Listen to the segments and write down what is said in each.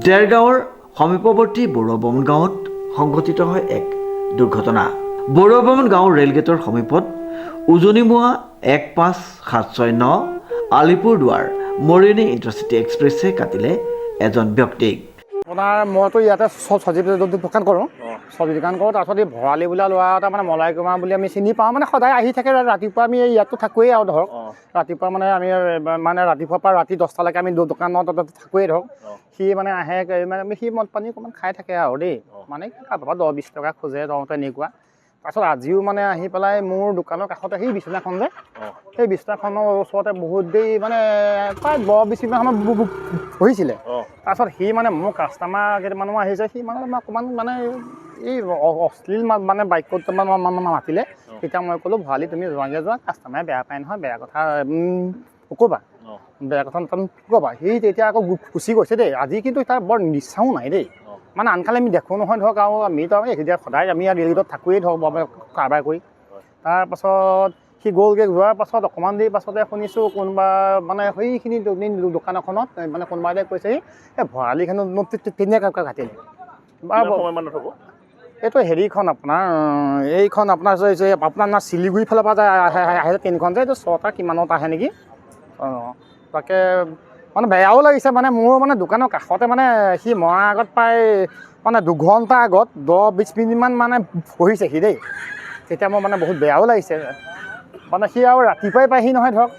দেৰগাঁৱৰ সমীপৱৰ্তী বৰুৱাবামুণ গাঁৱত সংঘটিত হয় এক দুৰ্ঘটনা। বৰুৱাবামুণ গাঁৱৰ ৰেলগেটৰ সমীপত উজনিমুৱা 15769 আলিপুৰদুৱাৰ মৰিয়নি ইণ্টাৰচিটি এক্সপ্ৰেছে কাটিলে এজন ব্যক্তিক। আপোনাৰ মইতো ইয়াতে চব্জি দোকান কৰোঁ, চব্জি দোকান কৰোঁ। তাৰপিছত এই ভৰালি বোলা ল'ৰা এটা মানে মলাই কুমাৰ বুলি আমি চিনি পাওঁ, মানে সদায় আহি থাকে। ৰাতিপুৱা আমি ইয়াততো থাকোৱেই আৰু ধৰক ৰাতিপুৱা মানে আমি মানে ৰাতিপুৱাৰ পৰা ৰাতি 10টালৈকে আমি দোকানত থাকোৱেই ধৰক। সি মানে আহে মানে সি মদ পানী অকণমান খাই থাকে আৰু দেই, মানে কাৰোবাৰ 10-20 টকা খোজে ধৰক এনেকুৱা। তাৰপিছত আজিও মানে আহি পেলাই মোৰ দোকানৰ কাষতে সেই বিচনাখন যে সেই বিচনাখনৰ ওচৰতে বহুত দেৰি মানে প্ৰায় 10-20 মিনিট সময় বহিছিলে। তাৰপিছত সি মানে মোৰ কাষ্টমাৰ কেইটামানো আহিছে, সি মানে অকণমান মানে এই অশ্লীল মানে বাক্যত মাতিলে। তেতিয়া মই ক'লোঁ ভৰালি তুমি যোৱাগৈ যোৱা, কাষ্টমাৰে বেয়া পায় নহয়, বেয়া কথা নক'বা, বেয়া কথা নক'বা। সি তেতিয়া আকৌ গুচি গৈছে দেই। আজি কিন্তু তাৰ বৰ নিচাও নাই দেই, মানে আনকালে আমি দেখোঁ নহয় ধৰক, আৰু আমিতো এতিয়া সদায় আমি ৰেলগেটত থাকোৱেই ধৰক কাৰবাৰ কৰি। তাৰপাছত সি গ'লগৈ, যোৱাৰ পাছত অকণমান দেৰি পাছতে শুনিছোঁ কোনোবা মানে সেইখিনি দোকান এখনত মানে কোনোবা এটাই কৈছে এই ভৰালিখনো তেনেকৈ কাটিলে। এইটো হেৰিখন আপোনাৰ এইখন আপোনাৰ আপোনাৰ শিলিগুৰি ফালৰ পৰা যায় আহে ট্ৰেইনখন যে, এইটো 6টা কিমানত আহে নেকি। তাকে মানে বেয়াও লাগিছে, মানে মোৰ মানে দোকানৰ কাষতে মানে সি মৰাৰ আগত প্ৰায় মানে 2 ঘণ্টা আগত 10-20 মিনিটমান মানে বহিছে সি দেই। তেতিয়া মোৰ মানে বহুত বেয়াও লাগিছে, মানে সি আৰু ৰাতিপুৱাই পাইহি নহয় ধৰক,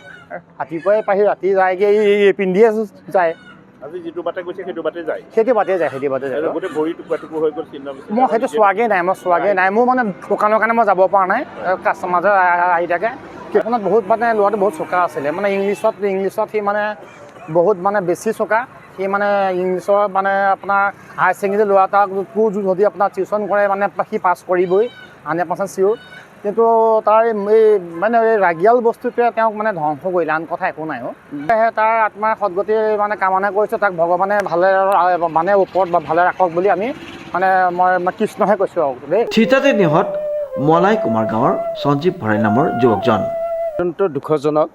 ৰাতিপুৱাই পাইহি ৰাতি যায়গৈ, এই পিন্ধিয়ে যায়। আজি যিটো বাটে গৈছে সেইটো বাটে যায়, সেইটো বাটে যায় গোটেই ভৰি টুকুৰা হৈ গ'ল। মই সেইটো চোৱাগৈ নাই, মোৰ মানে দোকানৰ কাৰণে মই যাব পৰা নাই। কাষ্টমাৰ যে আহি থাকে, সেইখনত বহুত মানে ল'ৰাটো বহুত চোকা আছিলে, মানে ইংলিছত সি মানে বহুত মানে বেছি চোকা। সি মানে ইংলিছৰ মানে আপোনাৰ হায়াৰ ছেকেণ্ডেৰী ল'ৰা এটাকো যদি আপোনাৰ টিউশ্যন কৰে মানে সি পাছ কৰিবই 100% চিয়'ৰ। কিন্তু তাৰ এই মানে এই ৰাগিয়াল বস্তুটোৱে তেওঁক মানে ধ্বংস কৰিলে, আন কথা একো নাই। তাৰ আত্মাৰ সদ্গতি মানে কামনা কৰিছোঁ, তাক ভগৱানে ভালে মানে ওপৰত ভালে ৰাখক বুলি আমি মানে মই কৃষ্ণহে কৈছোঁ আৰু দেই। থিতাতে নিহত মলাই কুমাৰ গাঁৱৰ সঞ্জীৱ ভৰাই নামৰ যুৱকজন। অত্যন্ত দুখজনক।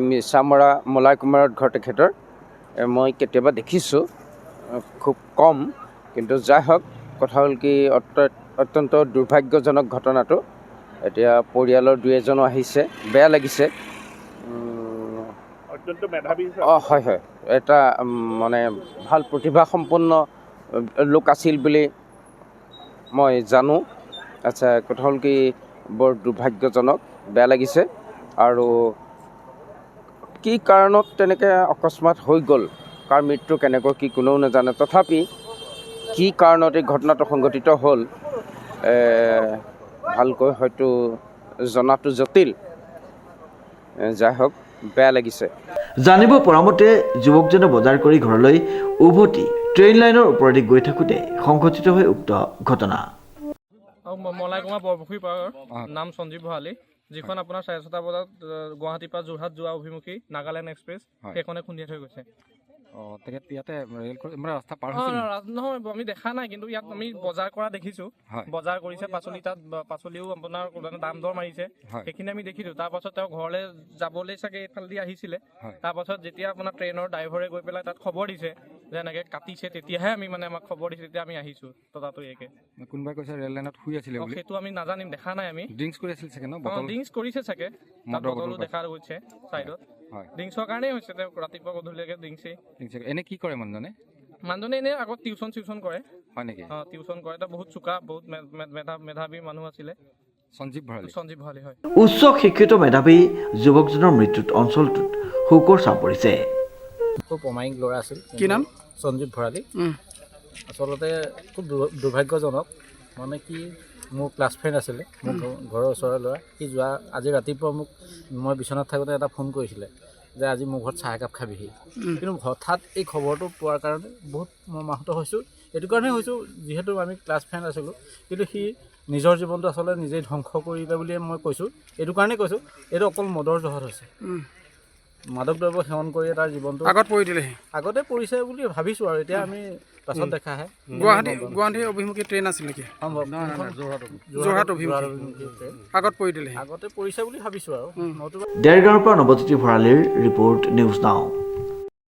মিছামৰা মলাই কুমাৰৰ ঘৰ তেখেতৰ। মই কেতিয়াবা দেখিছোঁ, খুব কম, কিন্তু যাই হওক, কথা হ'ল কি অত্যন্ত দুৰ্ভাগ্যজনক ঘটনাটো। এতিয়া পৰিয়ালৰ 2-এজনো আহিছে, বেয়া লাগিছে। অত্যন্ত মেধাৱী। হয়, এটা মানে ভাল প্ৰতিভাসম্পন্ন লোক আছিল বুলি মই জানো। আচ্ছা, কথা হ'ল কি বৰ দুৰ্ভাগ্যজনক, বেয়া লাগিছে। আৰু কি কাৰণত তেনেকৈ অকস্মাত হৈ গ'ল, কাৰ মৃত্যু কেনেকৈ কি কোনেও নাজানে। তথাপি কি কাৰণত এই ঘটনাটো সংঘটিত হ'ল ভালকৈ হয়তো জনাটো জটিল। যাই হওক, বেয়া লাগিছে। জানিব পৰা মতে যুৱকজনে বজাৰ কৰি ঘৰলৈ উভতি ট্ৰেইন লাইনৰ ওপৰেদি গৈ থাকোঁতে সংঘটিত হয় উক্ত ঘটনা। মলাই কুমাৰ বৰপুখুৰীৰ পৰা, নাম সঞ্জীৱ ভৰালী, যিখন আপোনাৰ 6:30 বজাত গুৱাহাটীৰ পৰা যোৰহাট যোৱা অভিমুখী নাগালেণ্ড এক্সপ্ৰেছ, সেইখনে খুন্দিয়াই থৈ গৈছে। ইয়াতে ৰাস্তা পাৰ নহয়, আমি দেখা নাই, কিন্তু ইয়াত আমি বজাৰ কৰা দেখিছোঁ। বজাৰ কৰিছে, পাচলি তাত পাচলিও আপোনাৰ দাম দৰ মাৰিছে, সেইখিনি আমি দেখিছোঁ। তাৰপাছত তেওঁ ঘৰলৈ যাবলৈ চাগে এইফালেদি আহিছিলে। তাৰপাছত যেতিয়া আপোনাৰ ট্ৰেইনৰ ড্ৰাইভাৰে গৈ পেলাই তাত খবৰ দিছে যে এনেকৈ কাটিছে, তেতিয়াহে আমি মানে আমাক খবৰ দিছে, তেতিয়া আমি আহিছোঁ ততাতৈয়াকৈ। কোনোবাই কৈছে ৰেল লাইনত শুই আছিলে বুলি। সেইটো আমি নাজানিম, দেখা নাই আমি। ড্ৰিংকছ কৰি আছিল চাগে ন? ড্ৰিংকছ কৰিছে চাগে, তাত বটলো দেখা গৈছে ছাইডত। ড্ৰিংকছৰ কাৰণেই হৈছে, তেওঁ ৰাতিপুৱা গধূলিলৈকে ড্ৰিংকছেই। এনে কি কৰে মানুহজনে? এনেই আগত টিউশ্যন কৰে। হয় নেকি? টিউশ্যন কৰে, এটা বহুত চোকা, বহুত মেধাৱী মানুহ আছিলে। সঞ্জীৱ ভৰালী হয়। উচ্চ শিক্ষিত মেধাৱী যুৱকজনৰ মৃত্যুত অঞ্চলটোত শোকৰ ছাপ পৰিছে। খুব অমায়িক ল'ৰা আছিল। কি নাম? সঞ্জীৱ ভৰালী। আচলতে খুব দুৰ্ভাগ্যজনক, মানে কি মোৰ ক্লাছ ফ্ৰেণ্ড আছিলে, মোৰ ঘৰৰ ওচৰৰ ল'ৰা। সি আজি ৰাতিপুৱা মই বিচনাত থাকোঁতে এটা ফোন কৰিছিলে যে আজি মোৰ ঘৰত চাহ একাপ খাবিহি। কিন্তু হঠাৎ এই খবৰটো পোৱাৰ কাৰণে বহুত মৰ্মাহত হৈছোঁ। এইটো কাৰণে হৈছোঁ যিহেতু আমি ক্লাছ ফ্ৰেণ্ড আছিলোঁ, কিন্তু সি নিজৰ জীৱনটো আচলতে নিজেই ধ্বংস কৰিলে বুলিয়ে মই কৈছোঁ। এইটো কাৰণেই কৈছোঁ, এইটো অকল মদৰ জহত হৈছে। মাদক দ্ৰব্য সেৱন কৰি তাৰ জীৱনটো আগতে পৰিছে বুলি ভাবিছোঁ, আৰু এতিয়া আমি পাছত দেখাহে। গুৱাহাটী অভিমুখী ট্ৰেইন আছিল নেকি? সম্ভৱ। যোৰহাট অভিমুখী আগতে পৰিছে বুলি ভাবিছোঁ আৰু। দেৰগাঁৱৰ পৰা নৱজ্যোতি ভৰালীৰ ৰিপৰ্ট, নিউজ নাও।